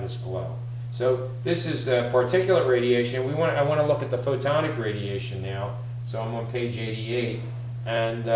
this glow. So this is the particulate radiation. I want to look at the photonic radiation now. So I'm on page 88, and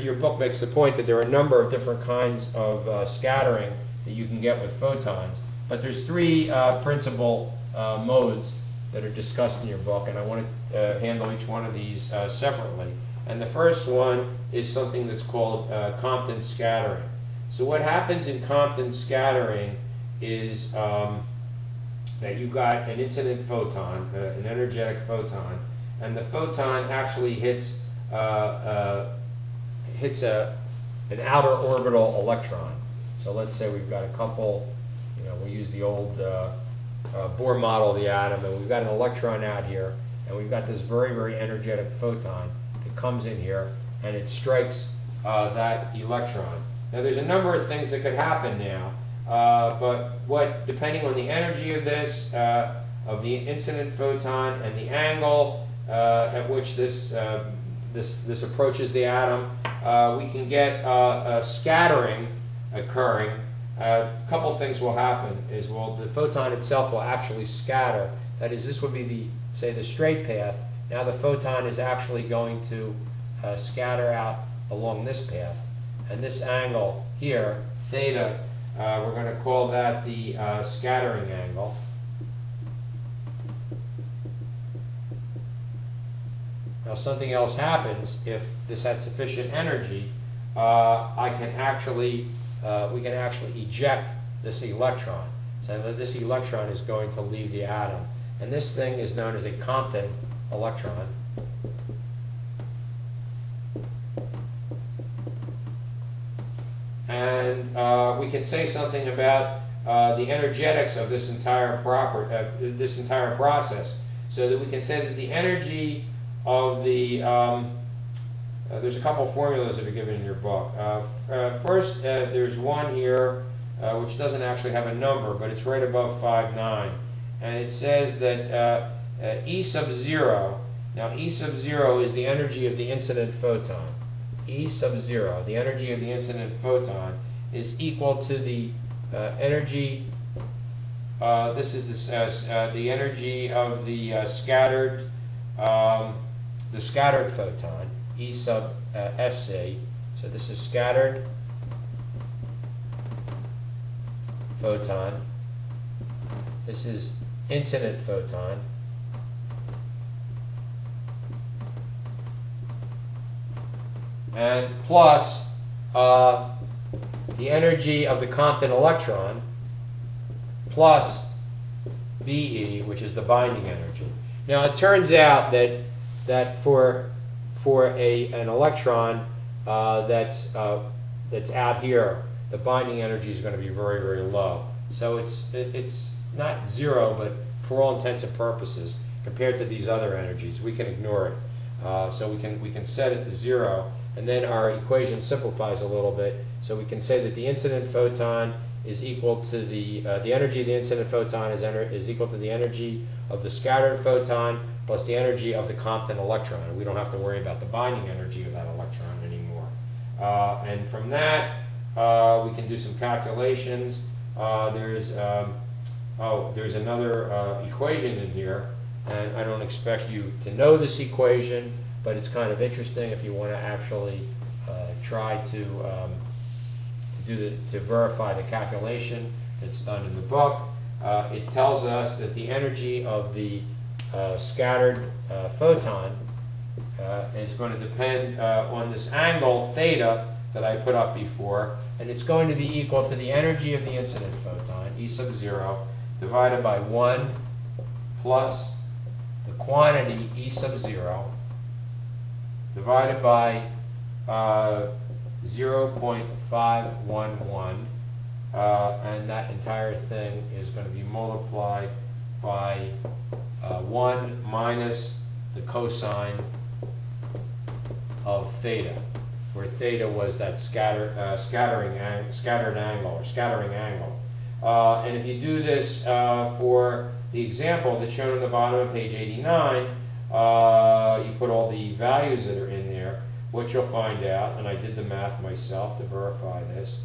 your book makes the point that there are a number of different kinds of scattering that you can get with photons. But there's three principal modes that are discussed in your book, and I want to handle each one of these separately. And the first one is something that's called Compton scattering. So what happens in Compton scattering is that you've got an incident photon, an energetic photon, and the photon actually hits an outer orbital electron. So let's say we've got a couple, we'll use the old Bohr model of the atom, and we've got an electron out here, and we've got this very, very energetic photon that comes in here, and it strikes that electron. Now there's a number of things that could happen now, but depending on the energy of this, of the incident photon, and the angle at which this approaches the atom, we can get a scattering occurring. A couple things will happen is, the photon itself will actually scatter. That is, this would be say the straight path. Now the photon is actually going to scatter out along this path. And this angle here, theta, we're going to call that the scattering angle. Now something else happens if this had sufficient energy. We can actually eject this electron. So that this electron is going to leave the atom. And this thing is known as a Compton electron. And we can say something about the energetics of this entire process, so that we can say that the energy of the there's a couple of formulas that are given in your book. First, there's one here which doesn't actually have a number, but it's right above 5.9, and it says that E sub 0. Now E sub 0 is the energy of the incident photon. E sub 0, the energy of the incident photon, is equal to the energy. This is the energy of the scattered photon, E sub SC. So this is scattered photon. This is incident photon. And plus the energy of the Compton electron plus BE, which is the binding energy. Now it turns out that for an electron that's out here, the binding energy is going to be very, very low. So it's not zero, but for all intents and purposes, compared to these other energies, we can ignore it. So we can set it to 0. And then our equation simplifies a little bit, so we can say that the incident photon is equal to the energy of the incident photon is equal to the energy of the scattered photon plus the energy of the Compton electron. And we don't have to worry about the binding energy of that electron anymore. And from that, we can do some calculations. There's another equation in here, and I don't expect you to know this equation, but it's kind of interesting if you want to actually try to verify the calculation that's done in the book. It tells us that the energy of the scattered photon is going to depend on this angle theta that I put up before, and it's going to be equal to the energy of the incident photon, E sub 0, divided by 1 plus the quantity E sub 0, divided by 0.511, and that entire thing is going to be multiplied by 1 minus the cosine of theta, where theta was that scattering angle. And if you do this for the example that's shown on the bottom of page 89, you put all the values that are in there. What you'll find out, and I did the math myself to verify this,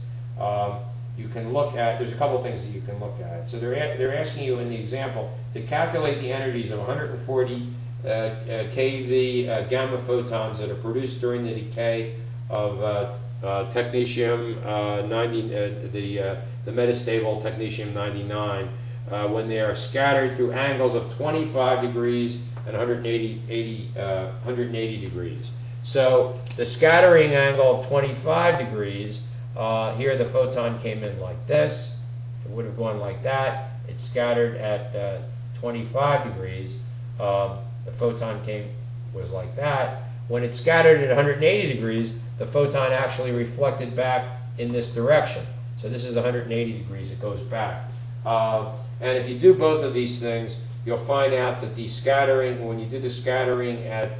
you can look at, there's a couple things that you can look at. So they're asking you in the example to calculate the energies of 140 keV gamma photons that are produced during the decay of technetium 90, the metastable technetium 99, when they are scattered through angles of 25 degrees and 180 degrees. So the scattering angle of 25 degrees, here the photon came in like this. It would have gone like that. It's scattered at 25 degrees. The photon was like that. When it's scattered at 180 degrees, the photon actually reflected back in this direction. So this is 180 degrees, it goes back. And if you do both of these things, you'll find out that the scattering, when you do the scattering at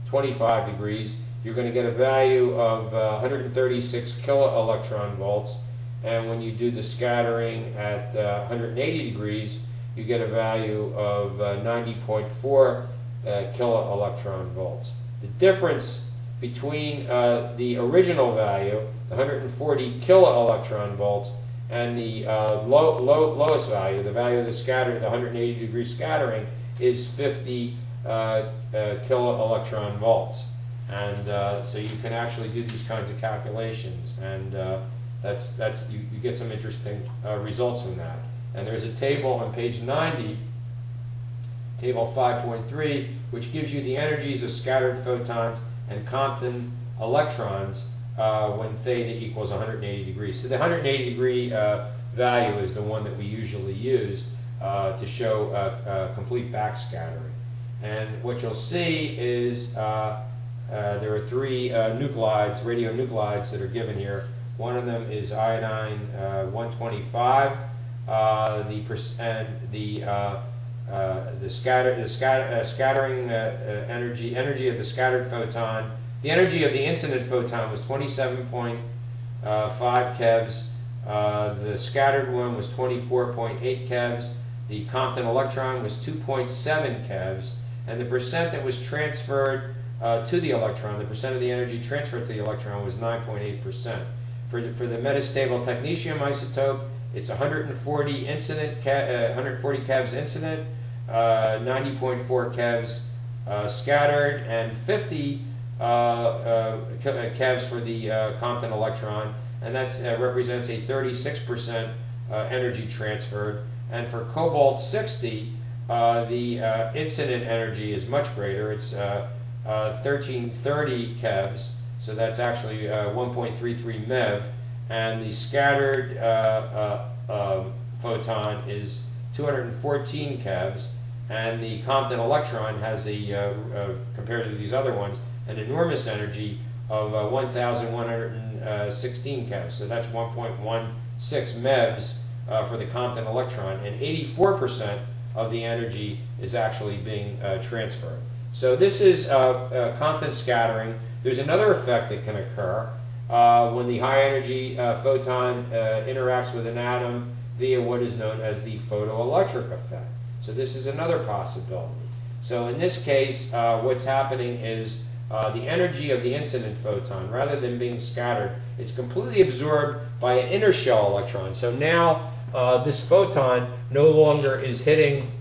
25 degrees, you're going to get a value of 136 kiloelectron volts. And when you do the scattering at 180 degrees, you get a value of 90.4 kiloelectron volts. The difference between the original value, the 140 kiloelectron volts, and the lowest value, the value of the scatter, the 180 degree scattering, is 50 kiloelectron volts. And so you can actually do these kinds of calculations, and you get some interesting results from that. And there's a table on page 90, table 5.3, which gives you the energies of scattered photons and Compton electrons when theta equals 180 degrees. So the 180 degree value is the one that we usually use to show complete backscattering. And what you'll see is there are three nuclides, radionuclides, that are given here. One of them is iodine 125. The scattering energy of the scattered photon. The energy of the incident photon was 27.5 kevs. The scattered one was 24.8 kevs. The Compton electron was 2.7 kevs. And the percent that was transferred to the electron, the percent of the energy transferred to the electron, was 9.8%. For the metastable technetium isotope, it's 140 incident, 140 kevs incident, 90.4 kevs scattered, and 50 kevs for the Compton electron, and that represents a 36% energy transferred. And for cobalt 60, the incident energy is much greater. It's 1330 kevs, so that's actually 1.33 MeV, and the scattered photon is 214 kevs, and the Compton electron has compared to these other ones, an enormous energy of 1,116 kevs, so that's 1.16 MeVs for the Compton electron, and 84% of the energy is actually being transferred. So this is Compton scattering. There's another effect that can occur when the high energy photon interacts with an atom via what is known as the photoelectric effect. So this is another possibility. So in this case, what's happening is the energy of the incident photon, rather than being scattered, it's completely absorbed by an inner shell electron. So now this photon no longer is hitting,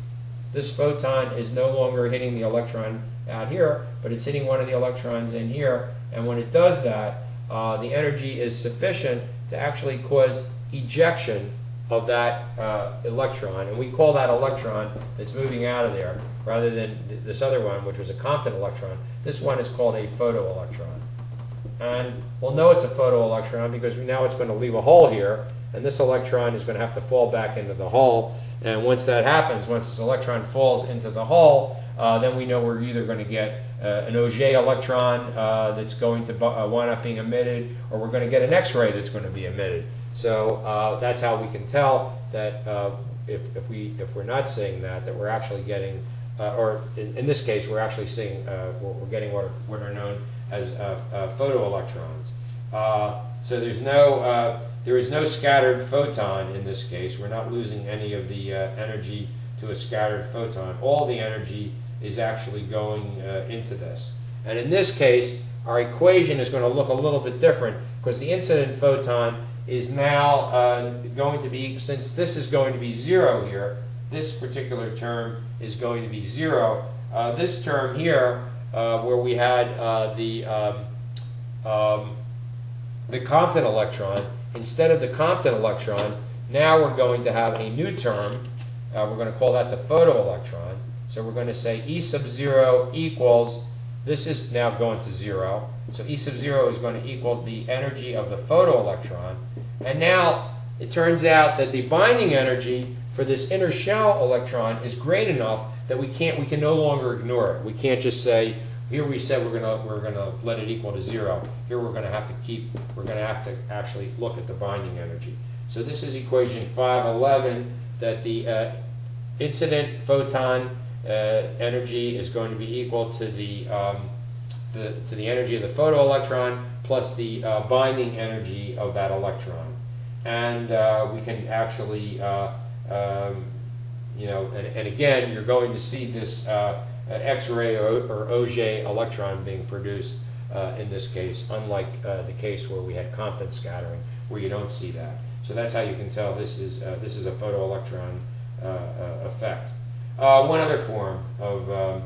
this photon is no longer hitting the electron out here, but it's hitting one of the electrons in here. And when it does that, the energy is sufficient to actually cause ejection of that electron, and we call that electron that's moving out of there, rather than this other one, which was a Compton electron. This one is called a photoelectron. And we'll know it's a photoelectron because now it's going to leave a hole here, and this electron is going to have to fall back into the hole. And once that happens, once this electron falls into the hole, then we know we're either going to get an Auger electron that's going to wind up being emitted, or we're going to get an X-ray that's going to be emitted. So that's how we can tell that if we're not seeing that we're actually getting, or in this case, we're actually seeing, we're getting what are known as photoelectrons. So there is no scattered photon in this case. We're not losing any of the energy to a scattered photon. All the energy is actually going into this. And in this case, our equation is going to look a little bit different because the incident photon is now going to be, since this is going to be 0 here, this particular term is going to be 0. This term here, where we had the Compton electron, instead of the Compton electron, now we're going to have a new term. We're going to call that the photoelectron. So we're going to say E sub 0 equals, this is now going to 0. So E sub 0 is going to equal the energy of the photoelectron. And now it turns out that the binding energy for this inner shell electron is great enough that we can no longer ignore it. We can't just say, here we said we're gonna let it equal to 0. Here we're gonna have to actually look at the binding energy. So this is equation 511, that the incident photon energy is going to be equal to the energy of the photoelectron plus the binding energy of that electron. And we can actually, and again, you're going to see this X-ray or Auger electron being produced in this case, unlike the case where we had Compton scattering, where you don't see that. So that's how you can tell this is a photoelectron effect. One other form of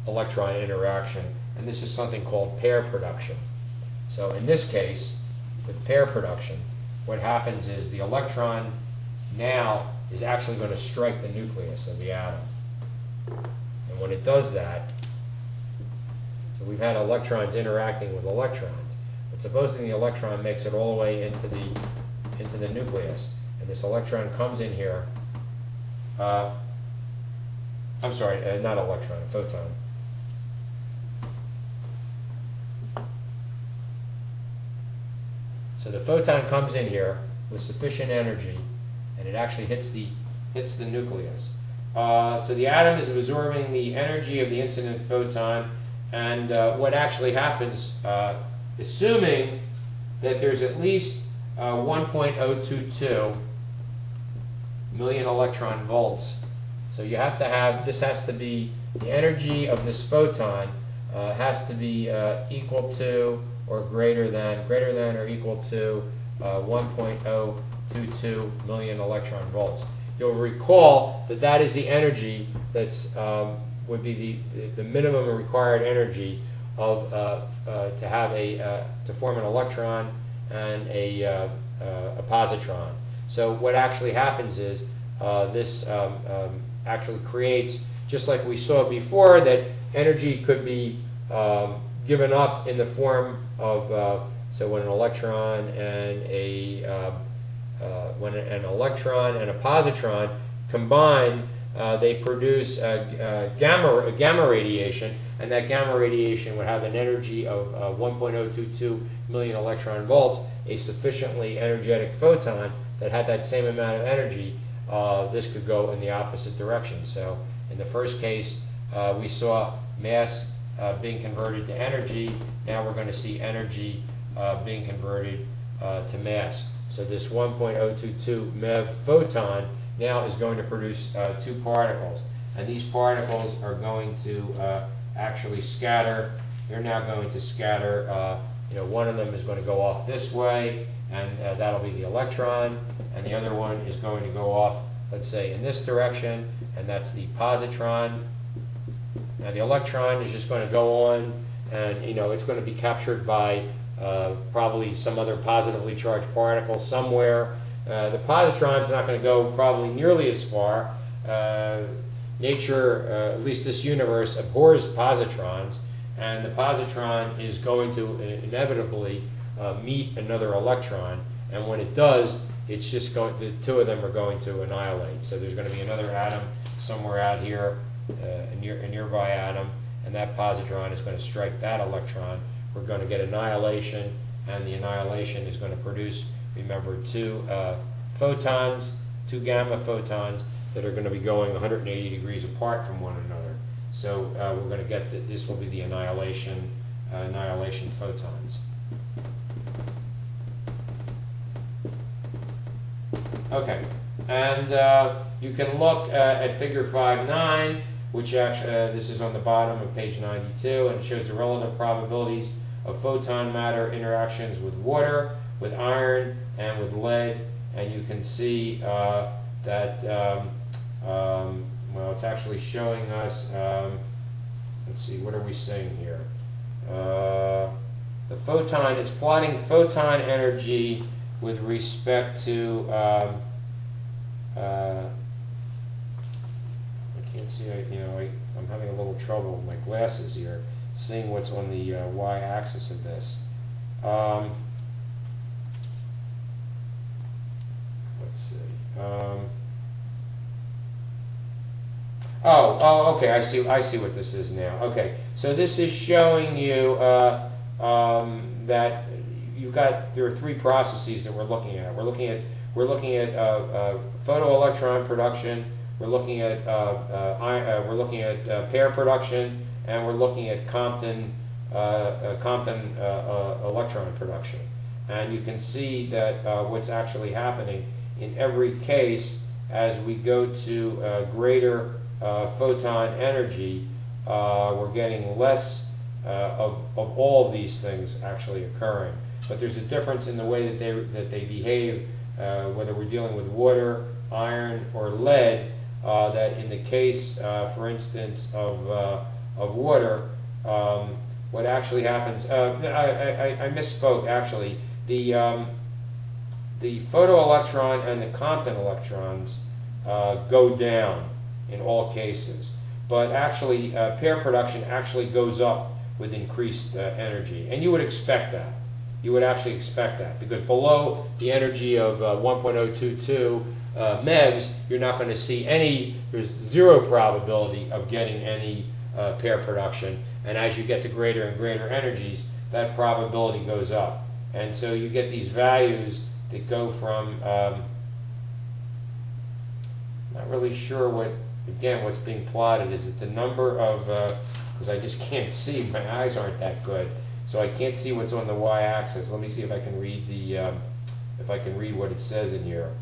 electron interaction, and this is something called pair production. So in this case, with pair production, what happens is the electron now is actually going to strike the nucleus of the atom. And when it does that, so we've had electrons interacting with electrons, but supposing the electron makes it all the way into the nucleus, and this electron comes in here, I'm sorry, not electron, a photon. So the photon comes in here with sufficient energy, and it actually hits the nucleus. So the atom is absorbing the energy of the incident photon, and what actually happens, assuming that there's at least 1.022 million electron volts. So you have to have, this has to be, the energy of this photon has to be equal to or greater than or equal to 1.022 million electron volts. You'll recall that that is the energy that's would be the minimum required energy of to have to form an electron and a positron. So what actually happens is this actually creates, just like we saw before, that energy could be given up in the form of so when an electron and a positron combine, they produce gamma radiation, and that gamma radiation would have an energy of 1.022 million electron volts, a sufficiently energetic photon that had that same amount of energy. This could go in the opposite direction. So in the first case, we saw mass being converted to energy. Now we're going to see energy being converted to mass. So this 1.022 MeV photon now is going to produce two particles, and these particles are going to actually scatter. They're now going to scatter. One of them is going to go off this way, and that'll be the electron, and the other one is going to go off, let's say, in this direction, and that's the positron. Now the electron is just going to go on, and it's going to be captured by probably some other positively charged particle somewhere. The positron is not going to go probably nearly as far. Nature, at least this universe, abhors positrons, and the positron is going to inevitably meet another electron, and when it does, it's just going, the two of them are going to annihilate. So there's going to be another atom somewhere out here, a nearby atom, and that positron is going to strike that electron. We're going to get annihilation, and the annihilation is going to produce, remember, two photons, two gamma photons that are going to be going 180 degrees apart from one another. So we're going to get that. This will be the annihilation photons. Okay, and you can look at figure 5.9, which actually this is on the bottom of page 92, and it shows the relative probabilities of photon matter interactions with water, with iron, and with lead. And you can see that, well, it's actually showing us, let's see, what are we saying here? The photon, it's plotting photon energy with respect to, I can't see, I'm having a little trouble with my glasses here, seeing what's on the y-axis of this. Let's see. Okay, I see what this is now. Okay, so this is showing you that there are three processes that we're looking at. We're looking at photoelectron production. We're looking at pair production, and we're looking at Compton electron production. And you can see that what's actually happening in every case as we go to greater photon energy, we're getting less of all of these things actually occurring. But there's a difference in the way that they behave, whether we're dealing with water, iron, or lead. That in the case, for instance, of water, what actually happens? I misspoke. Actually, the photoelectron and the Compton electrons go down in all cases, but actually pair production actually goes up with increased energy, and you would expect that. You would actually expect that, because below the energy of 1.022 MeVs, you're not going to see any, there's zero probability of getting any pair production, and as you get to greater and greater energies, that probability goes up. And so you get these values that go from, not really sure what's being plotted. Is it the number of, because I just can't see, my eyes aren't that good, so I can't see what's on the y-axis. Let me see if I can read what it says in here.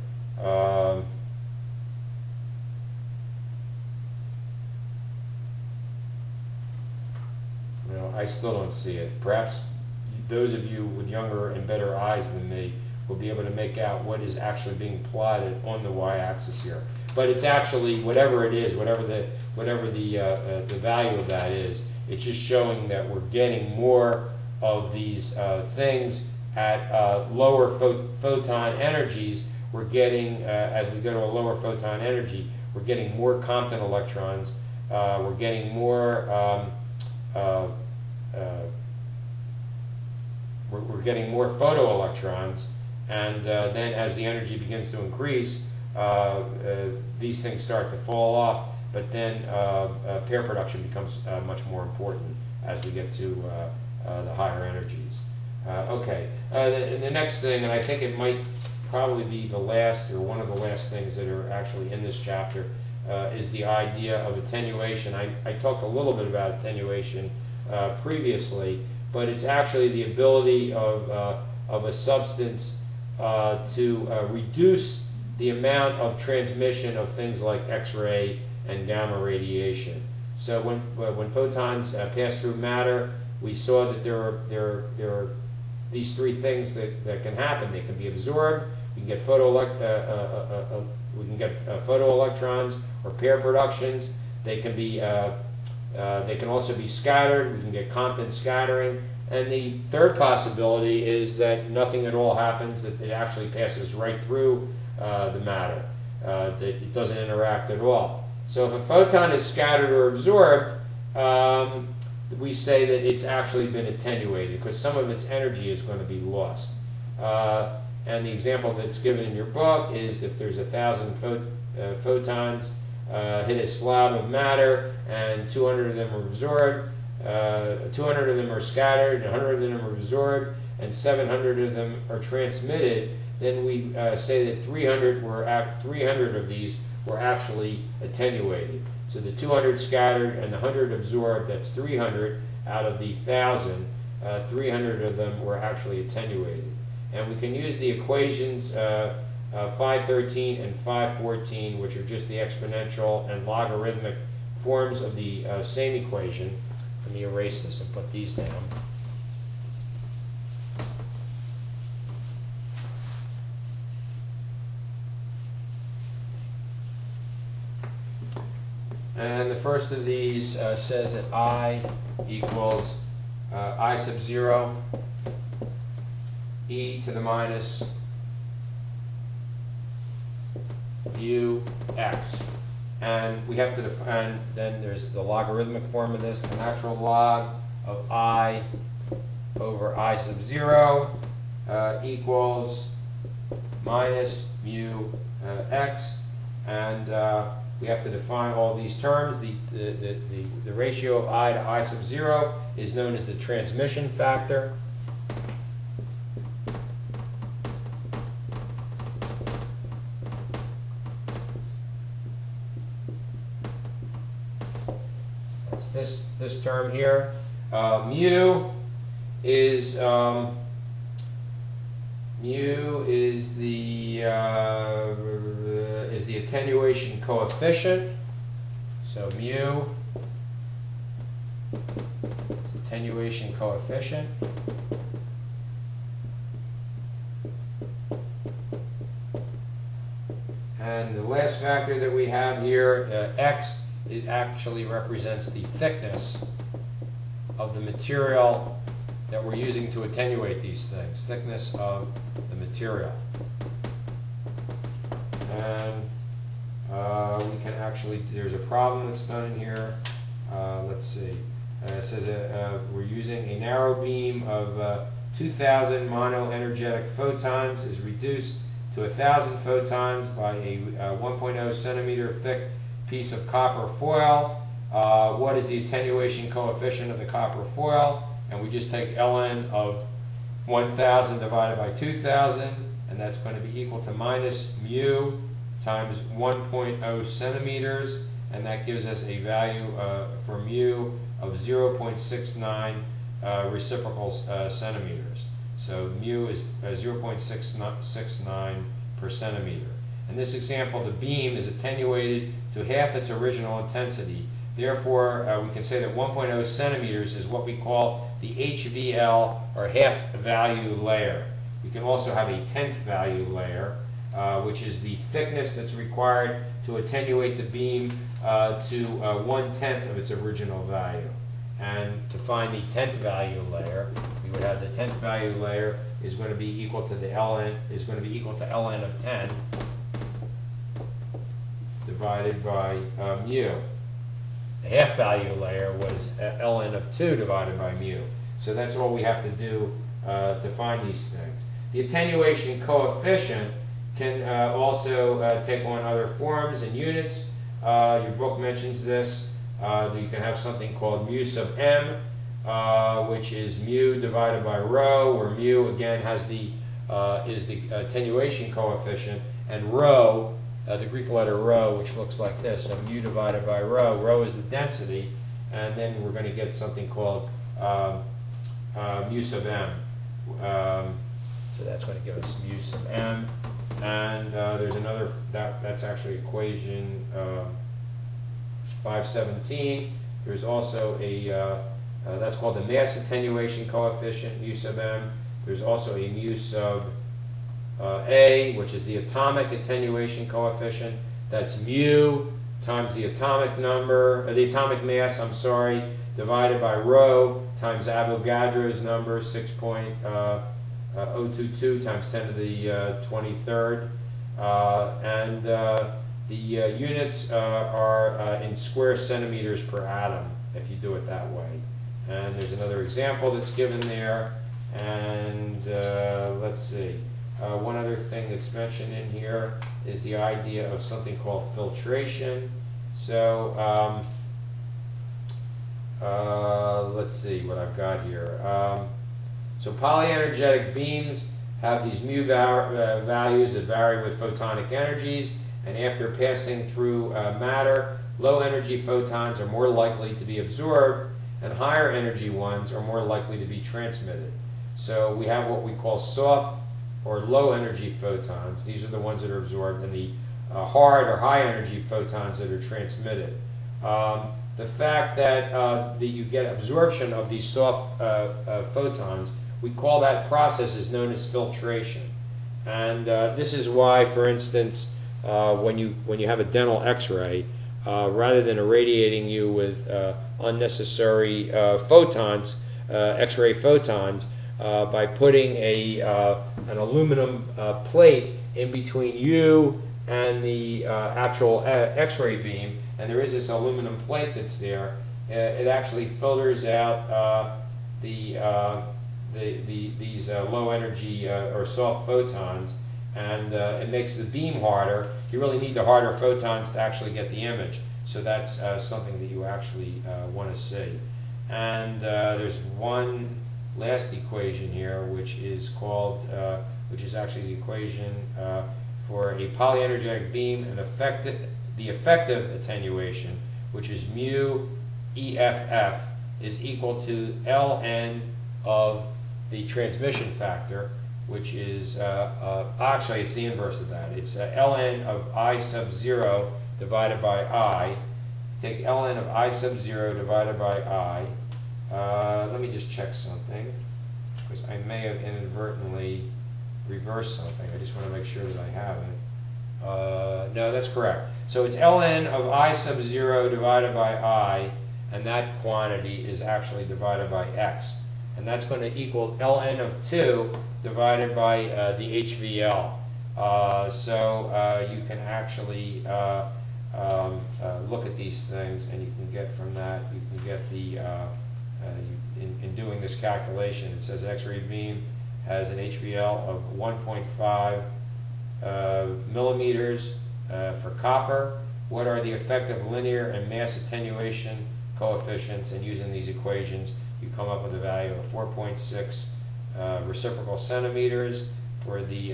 I still don't see it. Perhaps those of you with younger and better eyes than me will be able to make out what is actually being plotted on the y-axis here. But it's actually, whatever it is, whatever the value of that is, it's just showing that we're getting more of these things at lower photon energies. We're getting, as we go to a lower photon energy, we're getting more Compton electrons. We're getting more. We're getting more photoelectrons, and then as the energy begins to increase, these things start to fall off. But then pair production becomes much more important as we get to the higher energies. Okay, the next thing, and I think it might probably be the last or one of the last things that are actually in this chapter, is the idea of attenuation. I talked a little bit about attenuation previously, but it's actually the ability of a substance to reduce the amount of transmission of things like X-ray and gamma radiation. So when photons pass through matter, we saw that there are these three things that can happen. They can be absorbed. We can get photoelectrons or pair productions. They can be they can also be scattered. We can get Compton scattering. And the third possibility is that nothing at all happens, that it actually passes right through the matter, that it doesn't interact at all. So if a photon is scattered or absorbed, we say that it's actually been attenuated because some of its energy is going to be lost. And the example that's given in your book is if there's 1,000 photons hit a slab of matter and 200 of them are absorbed, 200 of them are scattered, 100 of them are absorbed, and 700 of them are transmitted, then we say that 300 of these were actually attenuated. So the 200 scattered and the 100 absorbed, that's 300 out of the 1,000, 300 of them were actually attenuated. And we can use the equations 513 and 514, which are just the exponential and logarithmic forms of the same equation. Let me erase this and put these down. And the first of these says that I equals I sub 0 e to the minus mu x. And we have to define, then there's the logarithmic form of this, the natural log of I over I sub 0 equals minus mu x. And we have to define all these terms. The ratio of I to I sub 0 is known as the transmission factor. That's this term here. Mu is the attenuation coefficient. So mu, attenuation coefficient. And the last factor that we have here, x, it actually represents the thickness of the material that we're using to attenuate these things, thickness of the material. And we can actually, there's a problem that's done in here. Let's see. It says we're using a narrow beam of 2,000 monoenergetic photons is reduced to 1,000 photons by a 1.0 centimeter thick piece of copper foil. What is the attenuation coefficient of the copper foil? And we just take ln of 1,000 divided by 2,000, and that's going to be equal to minus mu times 1.0 centimeters, and that gives us a value for mu of 0.69 reciprocal centimeters. So mu is 0.669 per centimeter. In this example, the beam is attenuated to half its original intensity. Therefore, we can say that 1.0 centimeters is what we call the HVL, or half value layer. We can also have a 10th value layer, which is the thickness that's required to attenuate the beam to 1/10 of its original value. And to find the 10th value layer, we would have the 10th value layer is going to be equal to the ln, is going to be equal to ln of 10 divided by mu. The half value layer was ln of 2 divided by mu. So that's all we have to do to find these things. The attenuation coefficient can also take on other forms and units. Your book mentions this. You can have something called mu sub m, which is mu divided by rho, where mu again has the is the attenuation coefficient, and rho, the Greek letter rho, which looks like this. So mu divided by rho. Rho is the density, and then we're going to get something called mu sub m. So that's going to give us mu sub m. And there's another, that's actually equation 517. There's also a, that's called the mass attenuation coefficient, mu sub m. There's also a mu sub a, which is the atomic attenuation coefficient. That's mu times the atomic number, the atomic mass, I'm sorry, divided by rho times Avogadro's number, 6.022 times 10 to the 23rd. And the units are in square centimeters per atom, if you do it that way. And there's another example that's given there. And let's see. One other thing that's mentioned in here is the idea of something called filtration. So let's see what I've got here. So polyenergetic beams have these mu values that vary with photonic energies, and after passing through matter, low energy photons are more likely to be absorbed, and higher energy ones are more likely to be transmitted. So we have what we call soft or low energy photons. These are the ones that are absorbed, and the hard or high energy photons that are transmitted. The fact that you get absorption of these soft photons, we call that process is known as filtration. And this is why, for instance, when you have a dental x-ray, rather than irradiating you with unnecessary photons, X-ray photons, by putting an aluminum plate in between you and the actual X-ray beam, and there is this aluminum plate that's there. It actually filters out these low energy or soft photons, and it makes the beam harder. You really need the harder photons to actually get the image. So that's something that you actually want to see. And there's one last equation here, which is called, which is actually the equation for a polyenergetic beam, and the effective attenuation, which is mu EFF, is equal to ln of the transmission factor, which is, actually it's the inverse of that. It's ln of I sub 0 divided by I. Take ln of I sub 0 divided by I. Let me just check something, because I may have inadvertently reversed something. I just want to make sure that I haven't. No, that's correct. So it's ln of I sub 0 divided by I, and that quantity is actually divided by x. And that's going to equal ln of 2 divided by the HVL. So you can actually look at these things, and you can get from that, you can get the, in doing this calculation, it says X-ray beam has an HVL of 1.5 millimeters for copper. What are the effective linear and mass attenuation coefficients? And using these equations, you come up with a value of 4.6 reciprocal centimeters for the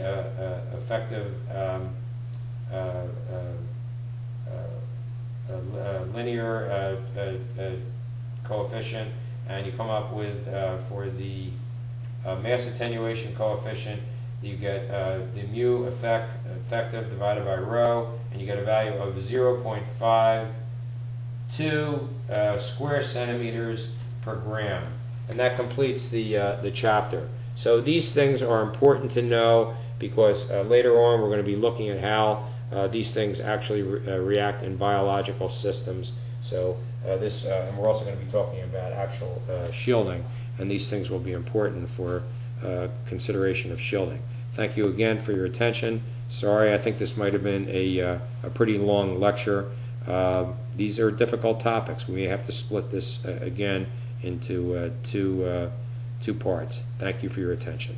effective linear coefficient, and you come up with for the mass attenuation coefficient, you get the mu effective divided by rho, and you get a value of 0.52 square centimeters per gram. And that completes the chapter. So these things are important to know, because later on we're going to be looking at how these things actually react in biological systems. So and we're also going to be talking about actual shielding, and these things will be important for consideration of shielding. Thank you again for your attention. Sorry, I think this might have been a pretty long lecture. These are difficult topics. We may have to split this again into two parts. Thank you for your attention.